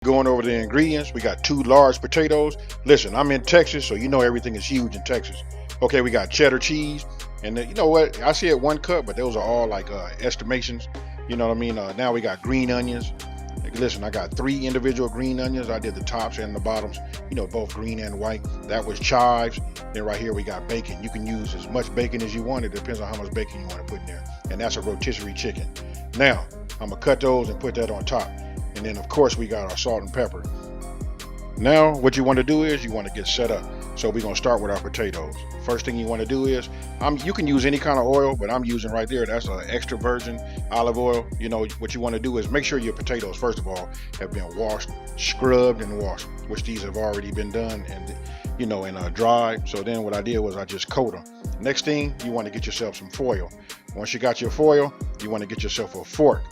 Going over the ingredients, we got 2 large potatoes. Listen, I'm in Texas, so you know everything is huge in Texas. Okay, we got cheddar cheese, and you know what? I said 1 cup, but those are all like estimations. You know what I mean? Now we got green onions. Listen, I got 3 individual green onions. I did the tops and the bottoms, you know, both green and white. That was chives. Then right here we got bacon. You can use as much bacon as you want. It depends on how much bacon you want to put in there. And that's a rotisserie chicken. Now, I'm gonna cut those and put that on top. And then of course we got our salt and pepper. Now what you want to do is you want to get set up. So we're gonna start with our potatoes. First thing you want to do is, you can use any kind of oil, but I'm using right there, that's an extra virgin olive oil. You know, what you want to do is make sure your potatoes, first of all, have been washed, scrubbed and washed, which these have already been done and, you know, and dried. So then what I did was I just coat them. Next thing, you want to get yourself some foil. Once you got your foil, you want to get yourself a fork.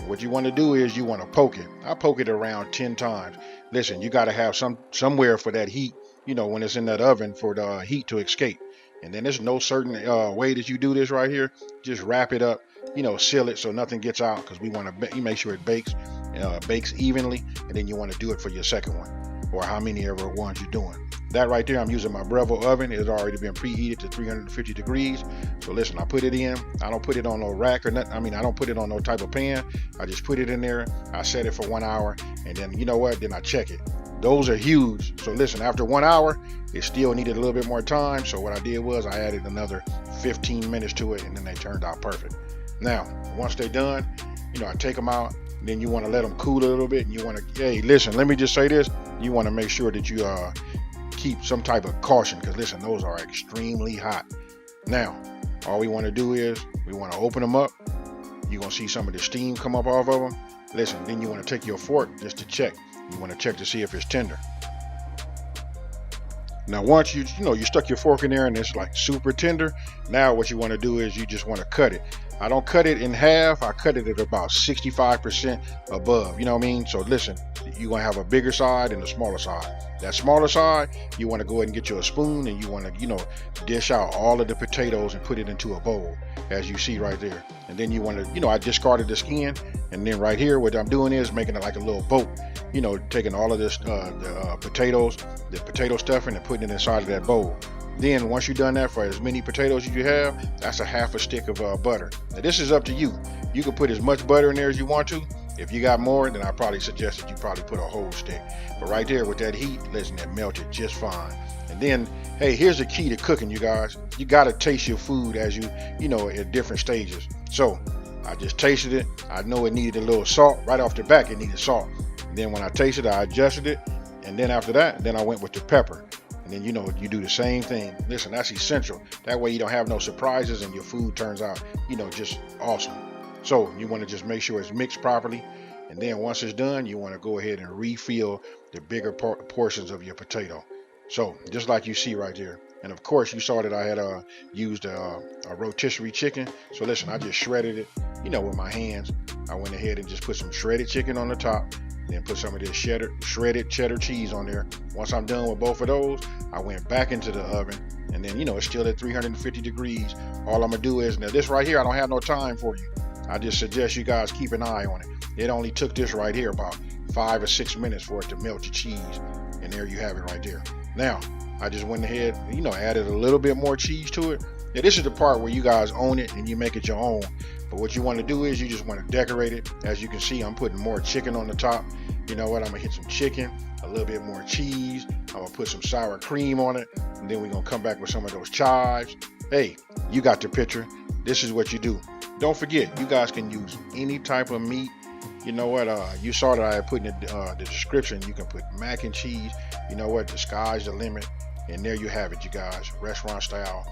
What you want to do is you want to poke it. I poke it around 10 times. Listen, you got to have somewhere for that heat, you know, when it's in that oven, for the heat to escape. And then there's no certain way that you do this right here. Just wrap it up, you know, seal it so nothing gets out, because we want to make sure it bakes evenly. And then you want to do it for your second one, or how many ever ones you're doing. That right there, I'm using my Breville oven. It's already been preheated to 350 degrees. So listen, I put it in. I don't put it on no rack or nothing. I mean, I don't put it on no type of pan. I just put it in there. I set it for 1 hour, and then you know what? Then I check it. Those are huge. So listen, after 1 hour, it still needed a little bit more time. So what I did was I added another 15 minutes to it, and then they turned out perfect. Now, once they're done, you know, I take them out. Then you want to let them cool a little bit, and you want to, hey, listen, let me just say this. You want to make sure that you keep some type of caution, because listen, those are extremely hot. Now, all we want to do is we want to open them up. You're going to see some of the steam come up off of them. Listen, then you want to take your fork just to check. You want to check to see if it's tender. Now, once you stuck your fork in there and it's like super tender, now what you want to do is you just want to cut it. I don't cut it in half. I cut it at about 65% above. You know what I mean? So listen, you're going to have a bigger side and a smaller side. That smaller side, you want to go ahead and get you a spoon, and you want to, you know, dish out all of the potatoes and put it into a bowl, as you see right there. And then you want to, you know, I discarded the skin, and then right here, what I'm doing is making it like a little boat. You know, taking all of this, the potato stuffing, and putting it inside of that bowl. Then once you've done that for as many potatoes as you have, that's a half a stick of butter. Now this is up to you. You can put as much butter in there as you want to. If you got more, then I probably suggest that you probably put a whole stick. But right there with that heat, listen, it melted just fine. And then, hey, here's the key to cooking, you guys. You got to taste your food as you know, at different stages. So I just tasted it. I know it needed a little salt. Right off the back, it needed salt. And then when I tasted it, I adjusted it. And then after that, then I went with the pepper. And then, you know, you do the same thing. Listen, that's essential. That way you don't have no surprises, and your food turns out, you know, just awesome. So you want to just make sure it's mixed properly. And then once it's done, you want to go ahead and refill the bigger portions of your potato. So just like you see right there. And of course, you saw that I had used a rotisserie chicken. So listen, I just shredded it, you know, with my hands. I went ahead and just put some shredded chicken on the top. Then put some of this shredded cheddar cheese on there. Once I'm done with both of those, I went back into the oven, and then, you know, it's still at 350 degrees. All I'm gonna do is, now this right here, I don't have no time for you. I just suggest you guys keep an eye on it. It only took this right here about 5 or 6 minutes for it to melt your cheese, and there you have it right there. Now, I just went ahead, you know, added a little bit more cheese to it. Now, this is the part where you guys own it and you make it your own. But what you want to do is you just want to decorate it. As you can see, I'm putting more chicken on the top. You know what? I'm going to hit some chicken, a little bit more cheese. I'm going to put some sour cream on it. And then we're going to come back with some of those chives. Hey, you got the picture. This is what you do. Don't forget, you guys can use any type of meat. You know what? You saw that I put in the description. You can put mac and cheese. You know what? The sky's the limit. And there you have it, you guys. Restaurant style